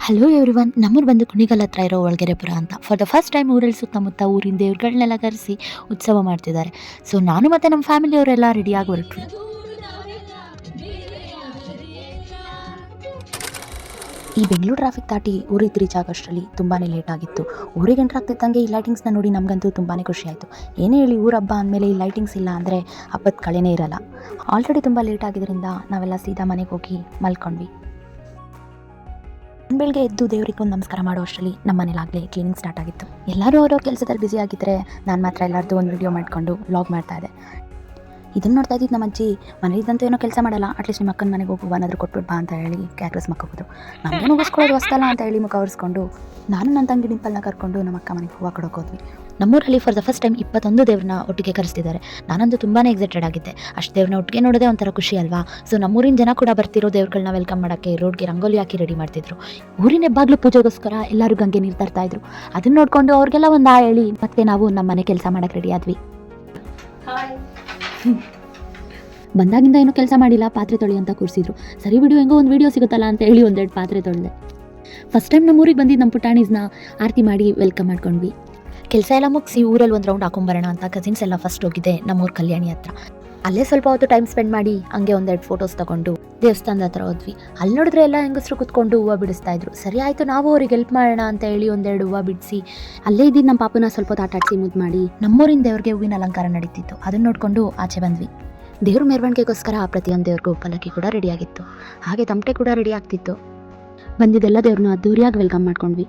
Hello everyone, ನಮ್ಮೂರು ಬಂದು ಕುಣಿಗಲ್ ಹತ್ರ ಇರೋ ಒಳಗೆರೆಪುರ ಅಂತ. ಫಾರ್ ದ ಫಸ್ಟ್ ಟೈಮ್ ಊರಲ್ಲಿ ಸುತ್ತಮುತ್ತ ಊರಿನ ದೇವ್ರುಗಳನ್ನೆಲ್ಲ ಕರೆಸಿ ಉತ್ಸವ ಮಾಡ್ತಿದ್ದಾರೆ. ಸೊ ನಾನು ಮತ್ತು ನಮ್ಮ ಫ್ಯಾಮಿಲಿಯವರೆಲ್ಲ ರೆಡಿಯಾಗಿ ಹೊರಟ್ರು. ಈ ಬೆಂಗಳೂರು ಟ್ರಾಫಿಕ್ ದಾಟಿ ಊರಿಗೆ ರೀಚ್ ಆಗೋಷ್ಟರಲ್ಲಿ ತುಂಬಾ ಲೇಟ್ ಆಗಿತ್ತು. ಊರಿಗೆ ಎಂಟ್ರ್ ಆಗ್ತಿದ್ದಂಗೆ ಈ ಲೈಟಿಂಗ್ಸ್ನ ನೋಡಿ ನಮಗಂತೂ ತುಂಬಾ ಖುಷಿ ಆಯಿತು. ಏನೇ ಹೇಳಿ ಊರ ಹಬ್ಬ ಅಂದಮೇಲೆ ಈ ಲೈಟಿಂಗ್ಸ್ ಇಲ್ಲ ಅಂದರೆ ಹಬ್ಬದ ಕಳೆನೇ ಇರಲ್ಲ. ಆಲ್ರೆಡಿ ತುಂಬ ಲೇಟ್ ಆಗಿದ್ದರಿಂದ ನಾವೆಲ್ಲ ಸೀದಾ ಮನೆಗೆ ಹೋಗಿ ಮಲ್ಕೊಂಡ್ವಿ. ಬೆಳಗ್ಗೆ ಎದ್ದು ದೇವರಿಗೆ ಒಂದು ನಮಸ್ಕಾರ ಮಾಡೋ ಅಷ್ಟರಲ್ಲಿ ನಮ್ಮ ಮನೇಲಾಗಲೇ ಕ್ಲೀನಿಂಗ್ ಸ್ಟಾರ್ಟ್ ಆಗಿತ್ತು. ಎಲ್ಲರೂ ಅವರ ಕೆಲಸದಲ್ಲಿ ಬ್ಯುಸಿ ಆಗಿದ್ದರೆ ನಾನು ಮಾತ್ರ ಎಲ್ಲರದ್ದು ಒಂದು ವಿಡಿಯೋ ಮಾಡಿಕೊಂಡು ವ್ಲಾಗ್ ಮಾಡ್ತಾಯಿದ್ದೆ. ಇದನ್ನು ನೋಡ್ತಾ ಇದ್ದಿದ್ದು ನಮ್ಮ ಅಜ್ಜಿ, ಮನೇಲಿದ್ದಂತೂ ಏನೋ ಕೆಲಸ ಮಾಡಲ್ಲ, ಅಟ್ಲೀಸ್ಟ್ ನಿಮ್ಮ ಅಕ್ಕನ ಮನೆಗೆ ಹೋಗುವ ಏನಾದರೂ ಕೊಟ್ಬಿಟ್ಟು ಬಾ ಅಂತ ಹೇಳಿ ಕ್ಯಾಕ್ರಸ್ ಮಕ್ಕೋಬೋದು. ನಮಗೇನು ಮುಗಿಸ್ಕೊಳ್ಳೋದು ಹೊಸ್ತಲ್ಲ ಅಂತ ಹೇಳಿ ಮುಖ ಒರೆಸ್ಕೊಂಡು ನಾನು ನನ್ನ ತಂಗಿ ಡಿಂಪಲ್ನ ಕರ್ಕೊಂಡು ನಮ್ಮ ಅಕ್ಕ ಮನೆಗೆ ಹೂವು ಕೊಡೋಕೆ ಹೋದ್ವಿ. ನಮ್ಮೂರಲ್ಲಿ ಫಾರ್ ದ ಫಸ್ಟ್ ಟೈಮ್ 21 ದೇವ್ರನ್ನ ಒಟ್ಟಿಗೆ ಕರೆಸ್ತಿದ್ದಾರೆ. ನಾನಂತೂ ತುಂಬಾ ಎಕ್ಸೈಟೆಡ್ ಆಗಿದ್ದೆ. ಅಷ್ಟು ದೇವ್ರನ್ನ ಒಟ್ಟಿಗೆ ನೋಡೋದೇ ಒಂಥರ ಖುಷಿ ಅಲ್ವಾ. ಸೊ ನಮ್ಮೂರಿನ ಜನ ಕೂಡ ಬರ್ತಿರೋ ದೇವ್ರುಗಳನ್ನ ವೆಲ್ಕಮ್ ಮಾಡೋಕ್ಕೆ ರೋಡ್ಗೆ ರಂಗೋಲಿ ಹಾಕಿ ರೆಡಿ ಮಾಡ್ತಿದ್ರು. ಊರಿನ ಹೆಬ್ಬಾಗ್ಲು ಪೂಜೆಗೋಸ್ಕರ ಎಲ್ಲರೂ ಗಂಗೆ ನೀರು ತರ್ತಾ ಇದ್ರು. ಅದನ್ನ ನೋಡಿಕೊಂಡು ಅವ್ರಿಗೆಲ್ಲ ಒಂದು ಹೇಳಿ ಮತ್ತೆ ನಾವು ನಮ್ಮ ಮನೆ ಕೆಲಸ ಮಾಡೋಕ್ಕೆ ರೆಡಿ ಆದ್ವಿ. ಬಂದಾಗಿಂದ ಏನೂ ಕೆಲಸ ಮಾಡಿಲ್ಲ, ಪಾತ್ರೆ ತೊಳಿ ಅಂತ ಕೂರಿಸಿದ್ರು. ಸರಿ ಬಿಡು, ಹೆಂಗೋ ಒಂದು ವೀಡಿಯೋ ಸಿಗುತ್ತಲ್ಲ ಅಂತ ಹೇಳಿ ಒಂದೆರಡು ಪಾತ್ರೆ ತೊಳೆದೆ. ಫಸ್ಟ್ ಟೈಮ್ ನಮ್ಮೂರಿಗೆ ಬಂದಿದ್ದು ನಮ್ಮ ಪುಟಾಣೀಸ್ನ ಆರತಿ ಮಾಡಿ ವೆಲ್ಕಮ್ ಮಾಡ್ಕೊಂಡ್ವಿ. ಕೆಲಸ ಎಲ್ಲ ಮುಗಿಸಿ ಊರಲ್ಲಿ ಒಂದು ರೌಂಡ್ ಹಾಕೊಂಬರೋಣ ಅಂತ ಕಸಿನ್ಸ್ ಎಲ್ಲ ಫಸ್ಟ್ ಹೋಗಿದ್ದೆ ನಮ್ಮೂರು ಕಲ್ಯಾಣಿ ಹತ್ರ. ಅಲ್ಲೇ ಸ್ವಲ್ಪ ಹೊತ್ತು ಟೈಮ್ ಸ್ಪೆಂಡ್ ಮಾಡಿ ಹಂಗೆ ಒಂದೆರಡು ಫೋಟೋಸ್ ತಗೊಂಡು ದೇವಸ್ಥಾನದ ಹತ್ರ ಹೋದ್ವಿ. ಅಲ್ಲಿ ನೋಡಿದ್ರೆ ಎಲ್ಲ ಹೆಂಗಸರು ಕುತ್ಕೊಂಡು ಹೂವು ಬಿಡಿಸ್ತಾ ಇದ್ರು. ಸರಿ ಆಯಿತು, ನಾವು ಅವ್ರಿಗೆ ಹೆಲ್ಪ್ ಮಾಡೋಣ ಅಂತ ಹೇಳಿ ಒಂದೆರಡು ಹೂವು ಬಿಡಿಸಿ ಅಲ್ಲೇ ಇದ್ದಿದ್ದು ನಮ್ಮ ಪಾಪನ ಸ್ವಲ್ಪ ಹೊತ್ತು ಆಟಾಡಿಸಿ ಮುದ್ದು ಮಾಡಿ ನಮ್ಮೂರಿನ ದೇವ್ರಿಗೆ ಹೂವಿನ ಅಲಂಕಾರ ನಡೀತಿತ್ತು. ಅದನ್ನು ನೋಡಿಕೊಂಡು ಆಚೆ ಬಂದ್ವಿ. ದೇವ್ರ ಮೆರವಣಿಗೆಗೋಸ್ಕರ ಪ್ರತಿಯೊಂದು ದೇವ್ರಿಗೂ ಪಲ್ಲಕ್ಕಿ ಕೂಡ ರೆಡಿಯಾಗಿತ್ತು. ಹಾಗೆ ತಮಟೆ ಕೂಡ ರೆಡಿ ಆಗ್ತಿತ್ತು. ಬಂದಿದ್ದೆಲ್ಲ ದೇವ್ರನ್ನ ಅದ್ದೂರಿಯಾಗಿ ವೆಲ್ಕಮ್ ಮಾಡ್ಕೊಂಡ್ವಿ.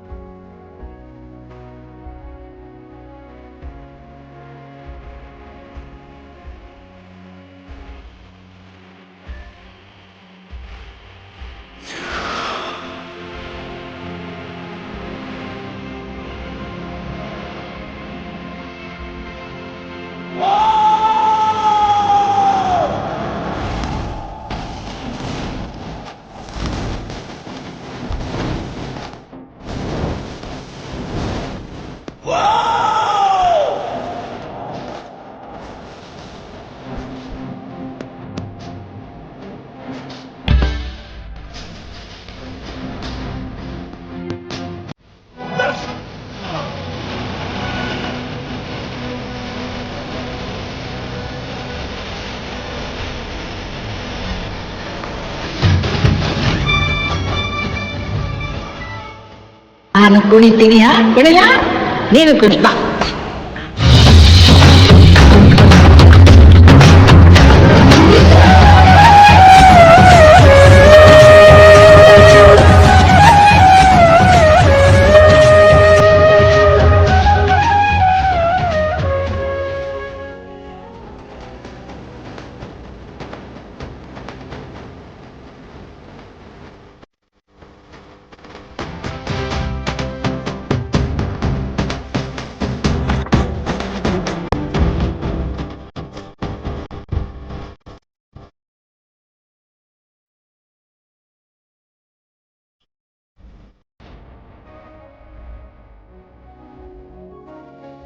ನಾನು ಕುಣಿತೀನಿಯ ಕುಣಿಯ, ನೀನು ಕುಣಿ ಬಾ.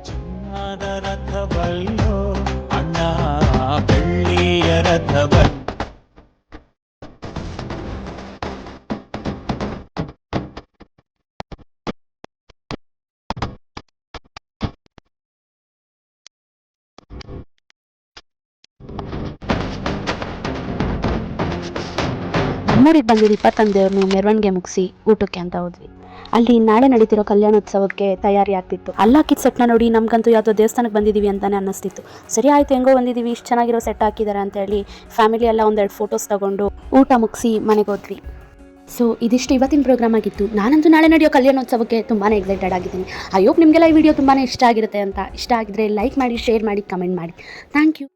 ಚಿನ್ನದ ರಥವಲ್ಲೋ ಅಣ್ಣ, ಬೆಳ್ಳಿಯ ರಥವಲ್ಲ. ನಮ್ಮೂರಿಗೆ ಬಂದಿದ್ದು 21 ದೇವ್ರನ್ನು ಮೆರವಣಿಗೆ ಮುಗಿಸಿ ಊಟಕ್ಕೆ ಅಂತ ಹೋದ್ವಿ. ಅಲ್ಲಿ ನಾಳೆ ನಡೀತಿರೋ ಕಲ್ಯಾಣೋತ್ಸವಕ್ಕೆ ತಯಾರಿ ಆಗ್ತಿತ್ತು. ಅಲ್ಲಿ ಹಾಕಿದ ಸೆಟ್ನ ನೋಡಿ ನಮಗಂತೂ ಯಾವುದೋ ದೇವಸ್ಥಾನಕ್ಕೆ ಬಂದಿದ್ದೀವಿ ಅಂತಲೇ ಅನ್ನಿಸ್ತಿತ್ತು. ಸರಿ ಆಯಿತು, ಹೆಂಗೋ ಬಂದಿದ್ದೀವಿ, ಇಷ್ಟು ಚೆನ್ನಾಗಿರೋ ಸೆಟ್ ಹಾಕಿದ್ದಾರೆ ಅಂತ ಹೇಳಿ ಫ್ಯಾಮಿಲಿ ಎಲ್ಲ ಒಂದೆರಡು ಫೋಟೋಸ್ ತಗೊಂಡು ಊಟ ಮುಗಿಸಿ ಮನೆಗೆ ಹೋದ್ವಿ. ಸೊ ಇದಿಷ್ಟು ಇವತ್ತಿನ ಪ್ರೋಗ್ರಾಮ್ ಆಗಿತ್ತು. ನಾನಂತೂ ನಾಳೆ ನಡೆಯೋ ಕಲ್ಯಾಣೋತ್ಸವಕ್ಕೆ ತುಂಬಾ ಎಕ್ಸೈಟೆಡ್ ಆಗಿದ್ದೀನಿ. ಐ ಹೋಪ್ ನಿಮಗೆಲ್ಲ ಈ ವಿಡಿಯೋ ತುಂಬಾ ಇಷ್ಟ ಆಗಿರುತ್ತೆ ಅಂತ. ಇಷ್ಟ ಆಗಿದ್ರೆ ಲೈಕ್ ಮಾಡಿ, ಶೇರ್ ಮಾಡಿ, ಕಮೆಂಟ್ ಮಾಡಿ. Thank you.